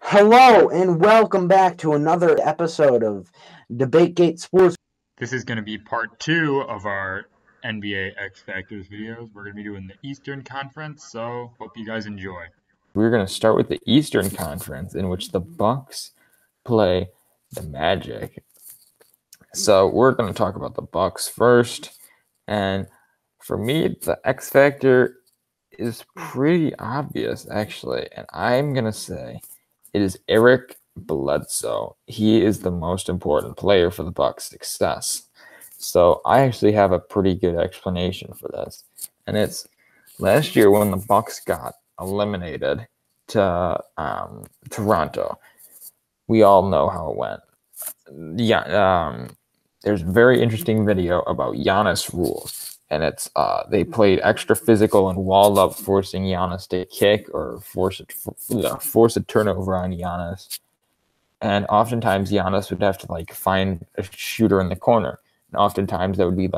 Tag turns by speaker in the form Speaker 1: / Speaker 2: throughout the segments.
Speaker 1: Hello and welcome back to another episode of DebateGate Sports.
Speaker 2: This is going to be part two of our NBA X Factors videos. We're going to be doing the Eastern Conference, so hope you guys enjoy.
Speaker 3: We're going to start with the Eastern Conference, in which the Bucks play the Magic. So we're going to talk about the Bucks first, and for me, the X Factor is pretty obvious, actually, and I'm going to say it is Eric Bledsoe. He is the most important player for the Bucks' success. So I actually have a pretty good explanation for this, and it's last year when the Bucks got eliminated to Toronto. We all know how it went. Yeah, there's a very interesting video about Giannis rules, and it's they played extra physical and walled up, forcing Giannis to kick or force a turnover on Giannis. And oftentimes Giannis would have to find a shooter in the corner. And oftentimes that would be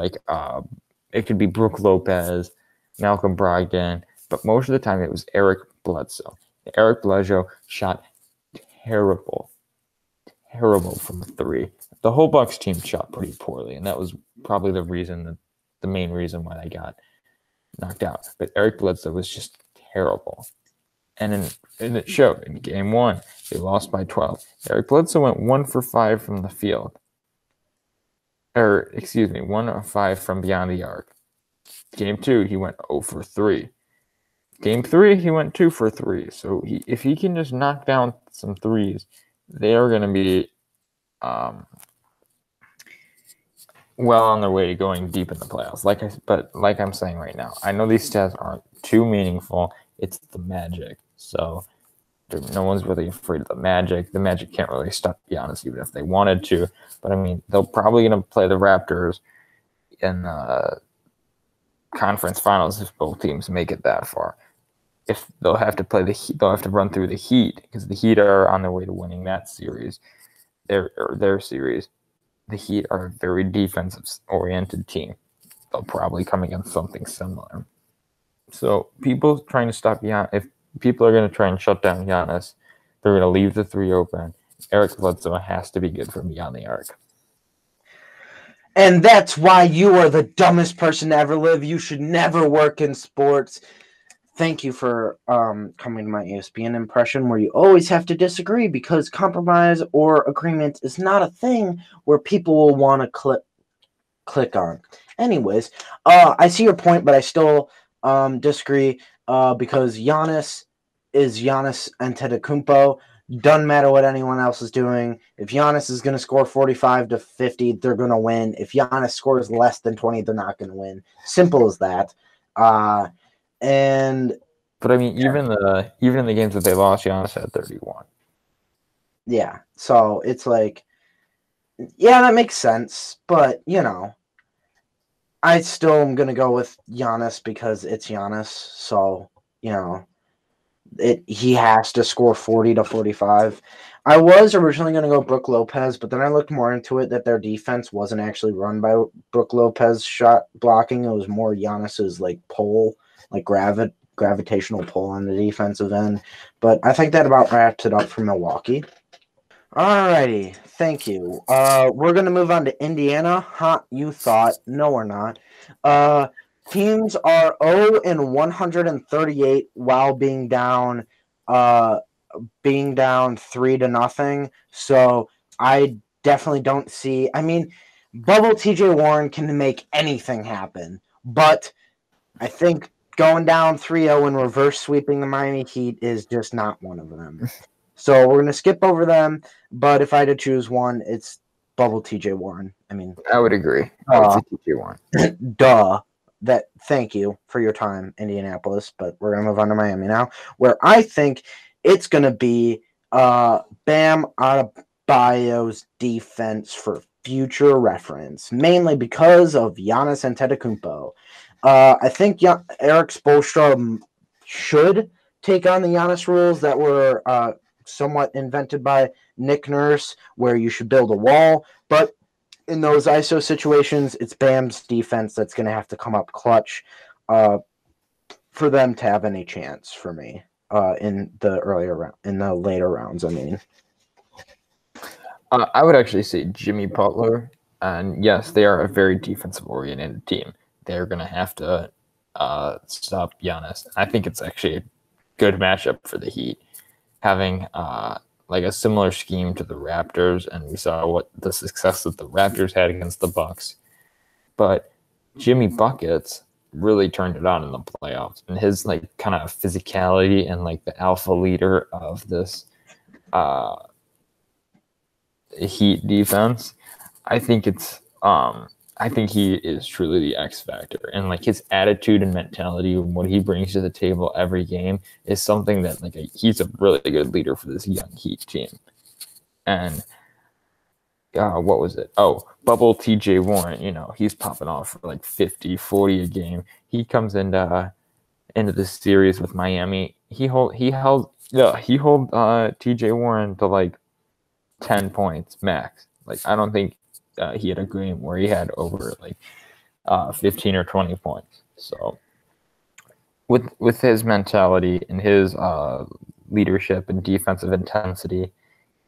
Speaker 3: it could be Brook Lopez, Malcolm Brogdon, but most of the time it was Eric Bledsoe. Eric Bledsoe shot terrible from three. The whole Bucks team shot pretty poorly, and that was probably the main reason why they got knocked out. But Eric Bledsoe was just terrible. And it showed in game one. They lost by 12. Eric Bledsoe went 1 for 5 from the field. 1 of 5 from beyond the arc. Game 2, he went 0 for 3. Game 3, he went 2 for 3. So if he can just knock down some threes, they are going to be well on their way to going deep in the playoffs. Like I'm saying right now, I know these stats aren't too meaningful. It's the Magic. So no one's really afraid of the Magic. The Magic can't really stop Giannis even if they wanted to. But, I mean, they're probably going to play the Raptors in the conference finals if both teams make it that far. If they'll have to play the Heat, they'll have to run through the Heat because the Heat are on their way to winning that series. Their series. The Heat are a very defensive-oriented team. They'll probably come against something similar. So people trying to stop Giannis, if people are going to try and shut down Giannis, they're going to leave the three open. Eric Bledsoe has to be good from beyond the arc.
Speaker 1: And that's why you are the dumbest person to ever live. You should never work in sports. Thank you for coming to my ESPN impression where you always have to disagree because compromise or agreement is not a thing where people will want to click on. Anyways, I see your point, but I still disagree because Giannis is Giannis Antetokounmpo. Doesn't matter what anyone else is doing. If Giannis is going to score 45 to 50, they're going to win. If Giannis scores less than 20, they're not going to win. Simple as that. But
Speaker 3: I mean, even in the games that they lost, Giannis had 31.
Speaker 1: Yeah, so it's like, yeah, that makes sense. But I still am gonna go with Giannis because it's Giannis. So he has to score 40 to 45. I was originally gonna go Brook Lopez, but then I looked more into it that their defense wasn't actually run by Brook Lopez shot blocking. It was more Giannis's pull, gravitational pull on the defensive end. But I think that about wraps it up for Milwaukee. Alrighty, thank you. We're gonna move on to Indiana. You thought. No, we're not. Teams are 0 and 138 while being down 3-0. So I definitely don't see. I mean, Bubble TJ Warren can make anything happen, but I think going down 3-0 and reverse sweeping the Miami Heat is just not one of them. So we're going to skip over them, but if I had to choose one, it's Bubble TJ Warren. I mean,
Speaker 3: I would agree. TJ Warren.
Speaker 1: Duh. Thank you for your time, Indianapolis, but we're going to move on to Miami now, where I think it's going to be Bam Adebayo's defense for future reference, mainly because of Giannis Antetokounmpo. I think Eric Spoelstra should take on the Giannis rules that were somewhat invented by Nick Nurse, where you should build a wall. But in those ISO situations, it's Bam's defense that's going to have to come up clutch for them to have any chance for me. in the later rounds. I mean,
Speaker 3: I would actually say Jimmy Butler, and yes, they are a very defensive-oriented team. They're going to have to stop Giannis. I think it's actually a good matchup for the Heat, having like a similar scheme to the Raptors, and we saw what the success that the Raptors had against the Bucks. But Jimmy Buckets really turned it on in the playoffs, and his like kind of physicality and like the alpha leader of this Heat defense, I think he is truly the X factor, and like his attitude and mentality and what he brings to the table every game is something that like he's a really good leader for this young Heat team. And what was it? Oh, bubble TJ Warren, he's popping off for like 50, 40 a game. He comes into this series with Miami. He held TJ Warren to like 10 points max. Like I don't think he had a game where he had over like 15 or 20 points. So with his mentality and his leadership and defensive intensity,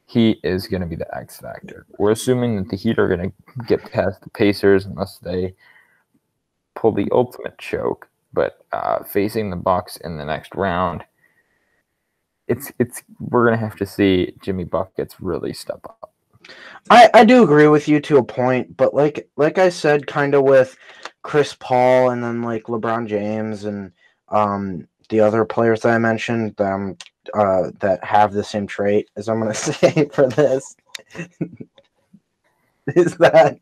Speaker 3: he is going to be the X factor. We're assuming that the Heat are going to get past the Pacers unless they pull the ultimate choke. But facing the Bucks in the next round, we're going to have to see Jimmy Buckets really step up.
Speaker 1: I do agree with you to a point, but like I said, kind of with Chris Paul and then like LeBron James and the other players that I mentioned that have the same trait, as I'm going to say for this, is that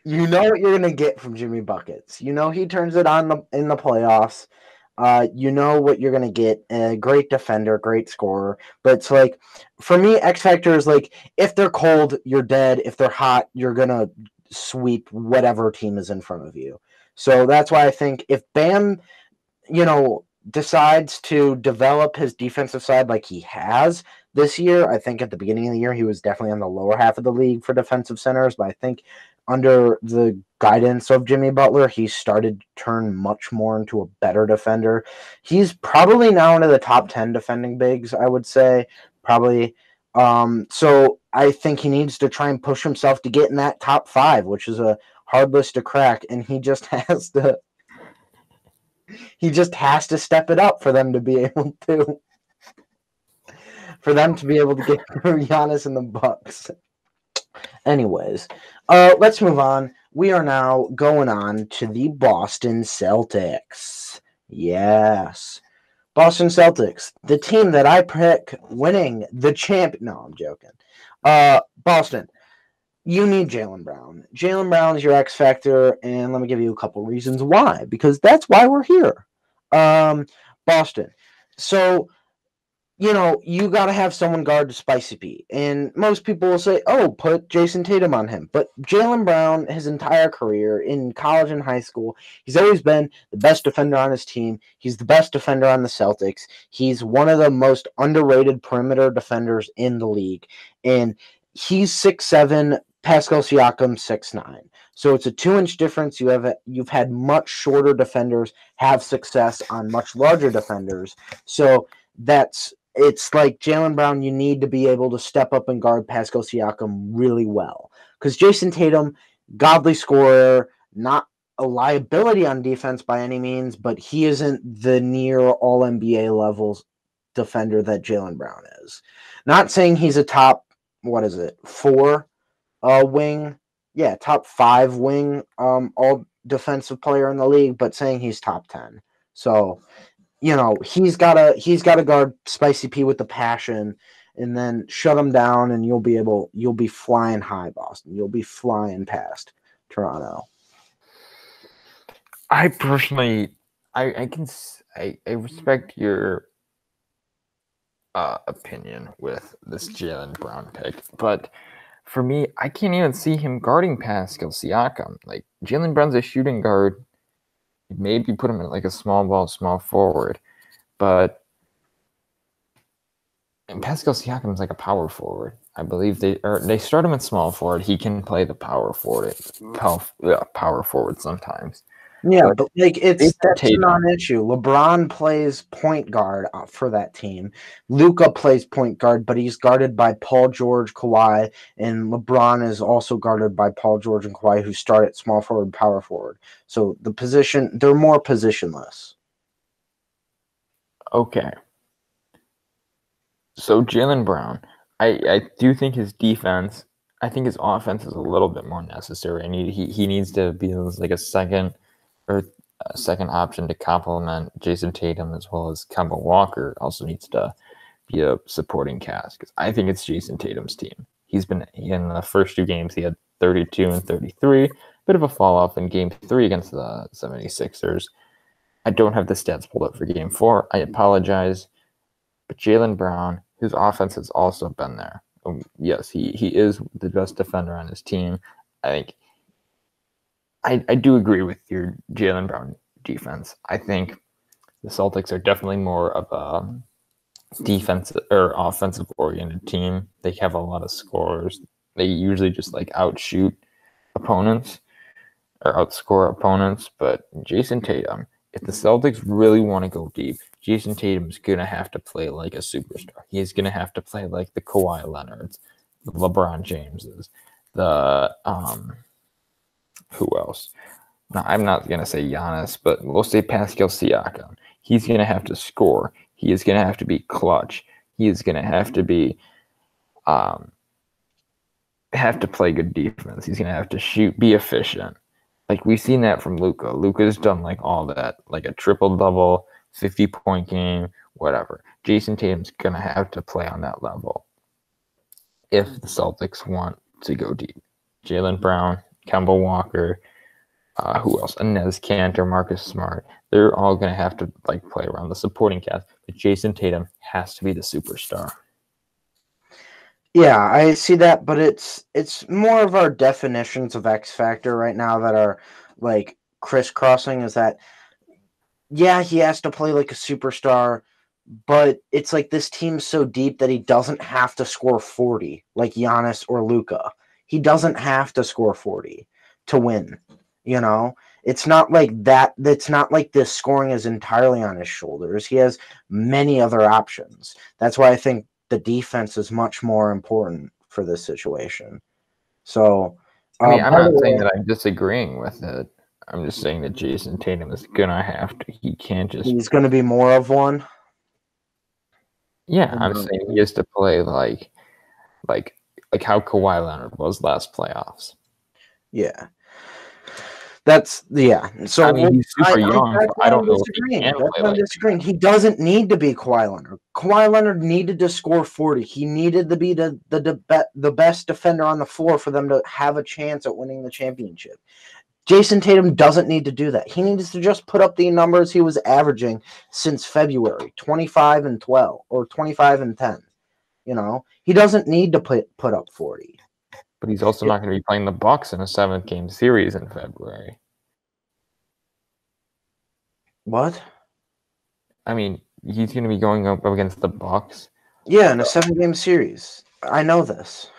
Speaker 1: you know what you're going to get from Jimmy Buckets. He turns it on in the playoffs. You know what you're going to get. A great defender, great scorer. But it's like, for me, X Factor is like, if they're cold, you're dead. If they're hot, you're going to sweep whatever team is in front of you. So that's why I think if Bam, decides to develop his defensive side like he has this year, I think at the beginning of the year, he was definitely on the lower half of the league for defensive centers. But I think under the guidance of Jimmy Butler, he started to turn much more into a better defender. He's probably now into the top 10 defending bigs, I would say, probably. So I think he needs to try and push himself to get in that top 5, which is a hard list to crack, and he just has to step it up for them to be able to get through Giannis and the Bucks. Anyways, let's move on. We are now going on to the Boston Celtics. Yes. Boston Celtics, the team that I pick winning the champ. No, I'm joking. Boston, you need Jaylen Brown. Jaylen Brown is your X factor, and let me give you a couple reasons why, because that's why we're here. Boston. So, you got to have someone guard Spicy P. And most people will say, oh, put Jason Tatum on him. But Jaylen Brown, his entire career in college and high school, he's always been the best defender on his team. He's the best defender on the Celtics. He's one of the most underrated perimeter defenders in the league. And he's 6'7", Pascal Siakam 6'9". So it's a 2-inch difference. You've had much shorter defenders have success on much larger defenders. So it's like Jaylen Brown, you need to be able to step up and guard Pascal Siakam really well. Because Jason Tatum, godly scorer, not a liability on defense by any means, but he isn't the near all-NBA levels defender that Jaylen Brown is. Not saying he's a top, 4 wing? Yeah, top 5 wing all defensive player in the league, but saying he's top 10. So he's got to guard Spicy P with the passion, and then shut him down, and you'll be flying high, Boston. You'll be flying past Toronto.
Speaker 3: I personally, I respect your opinion with this Jaylen Brown pick, but for me, I can't even see him guarding Pascal Siakam. Like, Jaylen Brown's a shooting guard. Maybe put him in like a small ball, small forward, but Pascal Siakam is like a power forward. I believe they start him at small forward. He can play the power forward sometimes.
Speaker 1: Yeah, but like
Speaker 3: Jason
Speaker 1: that's a
Speaker 3: Tatum.
Speaker 1: non-issue. LeBron plays point guard for that team. Luka plays point guard, but he's guarded by Paul George, Kawhi, and LeBron is also guarded by Paul George and Kawhi, who start at small forward, power forward. So they're more positionless.
Speaker 3: Okay. So Jaylen Brown, I do think his defense, I think his offense is a little bit more necessary. He needs to be like a second option to complement Jason Tatum, as well as Kemba Walker also needs to be a supporting cast, because I think it's Jason Tatum's team. He's been in the first 2 games, he had 32 and 33, bit of a fall off in game 3 against the 76ers. I don't have the stats pulled up for game 4. I apologize. But Jaylen Brown, whose offense has also been there. Yes, he is the best defender on his team. I think I do agree with your Jaylen Brown defense. I think the Celtics are definitely more of a defensive or offensive oriented team. They have a lot of scorers. They usually just like outshoot opponents or outscore opponents. But Jason Tatum, if the Celtics really want to go deep, Jason Tatum's going to have to play like a superstar. He's going to have to play like the Kawhi Leonards, the LeBron Jameses, the who else? No, I'm not going to say Giannis, but we'll say Pascal Siakam. He's going to have to score. He is going to have to be clutch. He is going to have to be have to play good defense. He's going to have to shoot, be efficient. Like we've seen that from Luka. Luka's done like all that, like a triple-double, 50-point game, whatever. Jason Tatum's going to have to play on that level if the Celtics want to go deep. Jaylen Brown, Kemba Walker, who else? Inez Kanter, Marcus Smart. They're all going to have to like play around the supporting cast. But Jason Tatum has to be the superstar.
Speaker 1: Yeah, I see that, but it's more of our definitions of X Factor right now that are like crisscrossing. Is that yeah, he has to play like a superstar, but it's like this team's so deep that he doesn't have to score 40 like Giannis or Luka. He doesn't have to score 40 to win. You know, it's not like that. It's not like this scoring is entirely on his shoulders. He has many other options. That's why I think the defense is much more important for this situation. So,
Speaker 3: I mean, I'm not saying that I'm disagreeing with it. I'm just saying that Jason Tatum is gonna have to. He can't just.
Speaker 1: He's going to be more of one.
Speaker 3: Yeah, I'm saying he has to play like how Kawhi Leonard was last playoffs.
Speaker 1: Yeah. That's So
Speaker 3: I mean, he's super young. I don't know.
Speaker 1: I'm disagreeing. He doesn't need to be Kawhi Leonard. Kawhi Leonard needed to score 40. He needed to be the best defender on the floor for them to have a chance at winning the championship. Jason Tatum doesn't need to do that. He needs to just put up the numbers he was averaging since February, 25 and 12 or 25 and 10. You know, he doesn't need to put up 40.
Speaker 3: But he's also not going to be playing the Bucks in a 7-game series in February.
Speaker 1: What?
Speaker 3: I mean, he's going to be going up against the Bucks.
Speaker 1: Yeah, in a 7-game series. I know this.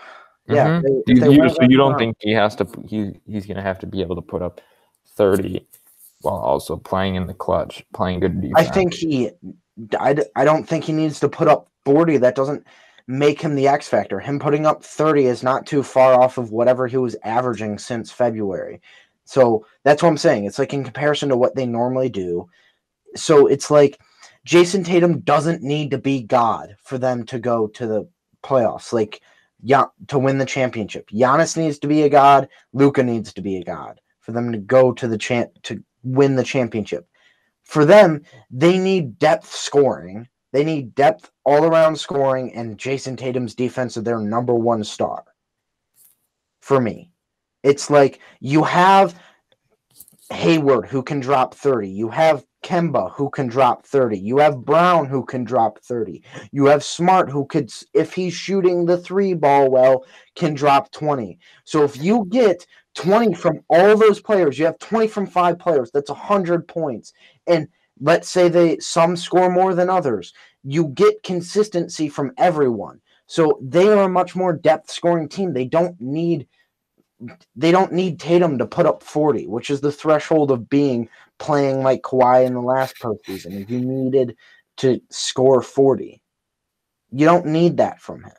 Speaker 1: Yeah.
Speaker 3: Mm-hmm. So you don't think he has to? He's going to have to be able to put up 30 while also playing in the clutch, playing good defense.
Speaker 1: I think I don't think he needs to put up 40. That doesn't make him the X factor. Him putting up 30 is not too far off of whatever he was averaging since February. So that's what I'm saying. It's like in comparison to what they normally do. So it's like Jason Tatum doesn't need to be God for them to go to the playoffs. Like, yeah, to win the championship. Giannis needs to be a god. Luka needs to be a god for them to go to to win the championship. For them, they need depth scoring. They need depth all around scoring, and Jason Tatum's defense is their number one star. For me, it's like you have Hayward who can drop 30. You have Kemba who can drop 30. You have Brown who can drop 30. You have Smart who could, if he's shooting the 3 ball well, can drop 20. So if you get 20 from all those players, you have 20 from 5 players, that's 100 points. And let's say some score more than others. You get consistency from everyone. So they are a much more depth scoring team. They don't need they don't need Tatum to put up 40, which is the threshold of playing like Kawhi in the last postseason. If you needed to score 40, you don't need that from him.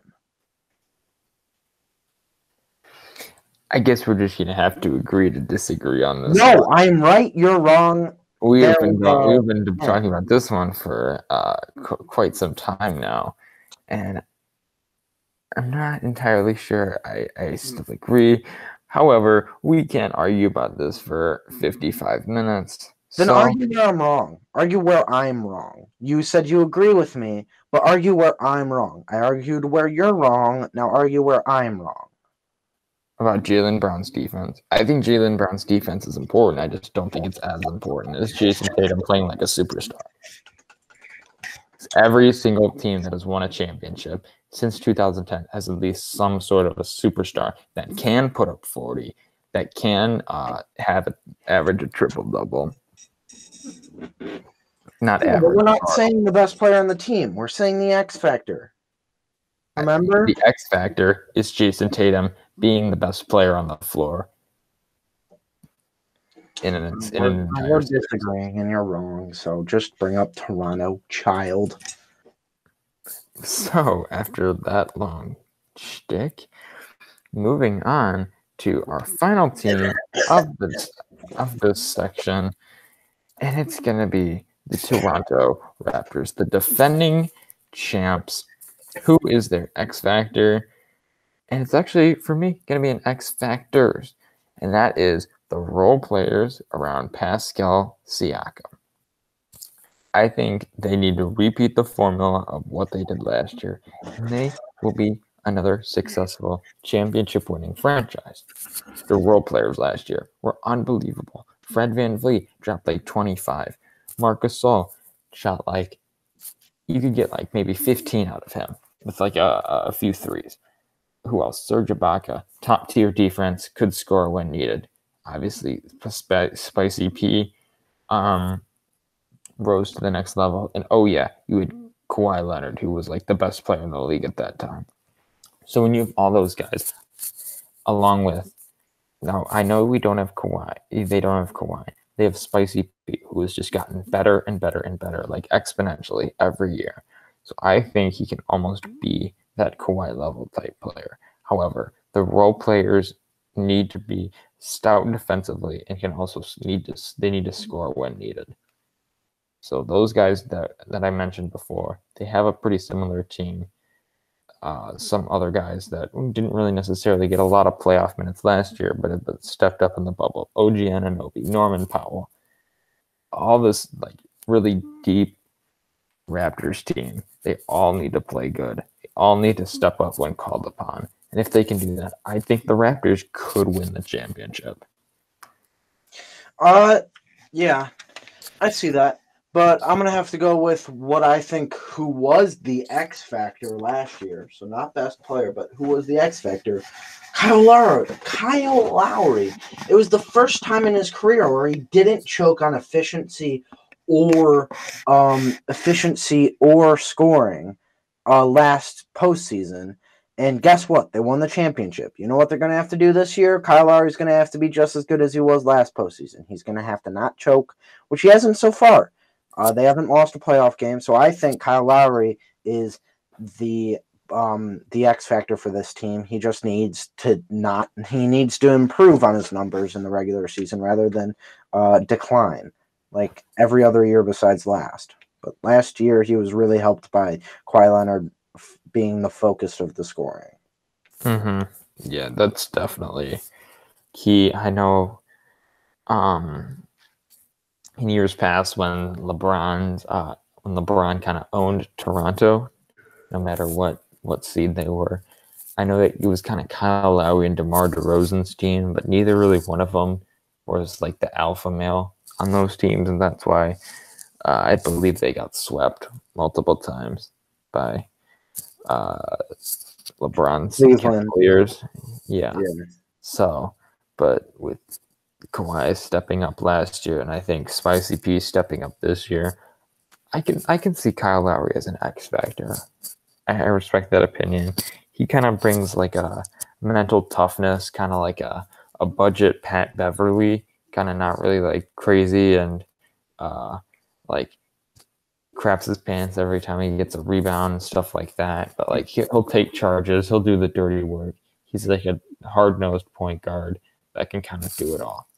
Speaker 3: I guess we're just gonna have to agree to disagree on this.
Speaker 1: No, I'm right. You're wrong.
Speaker 3: We've been talking about this one for quite some time now, and I'm not entirely sure I still agree. However, we can't argue about this for 55 minutes.
Speaker 1: Then argue where I'm wrong. Argue where I'm wrong. You said you agree with me, but argue where I'm wrong. I argued where you're wrong. Now argue where I'm wrong.
Speaker 3: About Jaylen Brown's defense. I think Jaylen Brown's defense is important. I just don't think it's as important as Jason Tatum playing like a superstar. Every single team that has won a championship since 2010 has at least some sort of a superstar that can put up 40, that can have an average a triple-double. Not average.
Speaker 1: But we're not saying the best player on the team. We're saying the X factor. Remember?
Speaker 3: The X factor is Jason Tatum being the best player on the floor.
Speaker 1: We're disagreeing, and you're wrong. So just bring up Toronto, child.
Speaker 3: So after that long shtick, moving on to our final team of this section, and it's gonna be the Toronto Raptors, the defending champs. Who is their X factor? And it's actually, for me, gonna be an X factors, and that is the role players around Pascal Siakam. I think they need to repeat the formula of what they did last year, and they will be another successful championship-winning franchise. The role players last year were unbelievable. Fred VanVleet dropped like 25. Marc Gasol shot like, you could get like maybe 15 out of him with like a few threes. Who else? Serge Ibaka, top-tier defense, could score when needed. Obviously, Spicy P rose to the next level. And oh yeah, you had Kawhi Leonard, who was like the best player in the league at that time. So when you have all those guys, along with, now I know we don't have Kawhi. They don't have Kawhi. They have Spicy P, who has just gotten better and better and better, like exponentially every year. So I think he can almost be that Kawhi level type player. However, the role players need to be stout defensively and can also need to score when needed. So those guys that I mentioned before, they have a pretty similar team. Some other guys that didn't really necessarily get a lot of playoff minutes last year, but stepped up in the bubble. OG Anunoby, Norman Powell, all this like really deep Raptors team. They all need to play good. They all need to step up when called upon. And if they can do that, I think the Raptors could win the championship.
Speaker 1: Yeah, I see that. But I'm going to have to go with what I think who was the X factor last year. So not best player, but who was the X factor? Kyle Lowry. It was the first time in his career where he didn't choke on efficiency or scoring last postseason. And guess what? They won the championship. You know what they're going to have to do this year? Kyle Lowry's going to have to be just as good as he was last postseason. He's going to have to not choke, which he hasn't so far. They haven't lost a playoff game, so I think Kyle Lowry is the X factor for this team. He just needs to improve on his numbers in the regular season rather than decline like every other year besides last. But last year he was really helped by Kawhi Leonard being the focus of the scoring.
Speaker 3: Mm-hmm. Yeah, that's definitely key. I know in years past when LeBron kind of owned Toronto, no matter what seed they were, I know that it was kind of Kyle Lowry and DeMar DeRozan's team, but neither really one of them was like the alpha male on those teams, and that's why I believe they got swept multiple times by LeBron's players. Yeah. So, but with Kawhi stepping up last year, and I think Spicy P stepping up this year, I can see Kyle Lowry as an X factor. I respect that opinion. He kind of brings like a mental toughness, kind of like a a budget Pat Beverly, kind of not really like crazy and like craps his pants every time he gets a rebound and stuff like that. But like he'll take charges, he'll do the dirty work. He's like a hard-nosed point guard that can kind of do it all.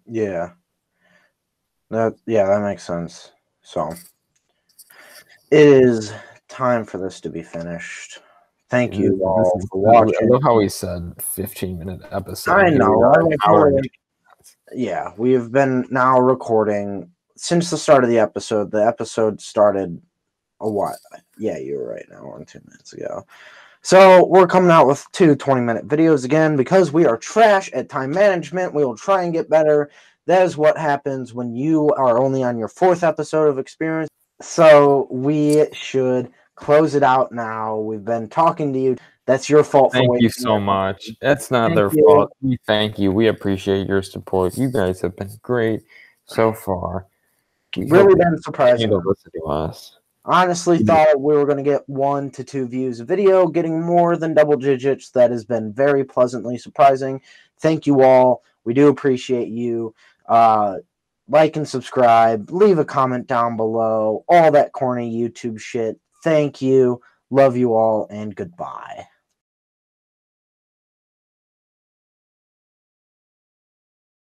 Speaker 1: Yeah. That makes sense. So it is time for this to be finished. Thank you all for watching.
Speaker 3: I love how he said 15-minute episode.
Speaker 1: I know.
Speaker 3: Yeah.
Speaker 1: We have been now recording since the start of the episode. The episode started a while. Yeah, you were right. Now, 1 or 2 minutes ago. So we're coming out with 2 20-minute videos again because we are trash at time management. We will try and get better. That is what happens when you are only on your 4th episode of Experience. So we should close it out now. We've been talking to you. That's your fault.
Speaker 3: Thank you so much. That's not their fault. We thank you. We appreciate your support. You guys have been great so far.
Speaker 1: Really been surprising.
Speaker 3: To listen to us.
Speaker 1: Honestly, thought we were going to get 1 to 2 views a video. Getting more than double digits. That has been very pleasantly surprising. Thank you all. We do appreciate you. Like and subscribe. Leave a comment down below. All that corny YouTube shit. Thank you. Love you all, and goodbye.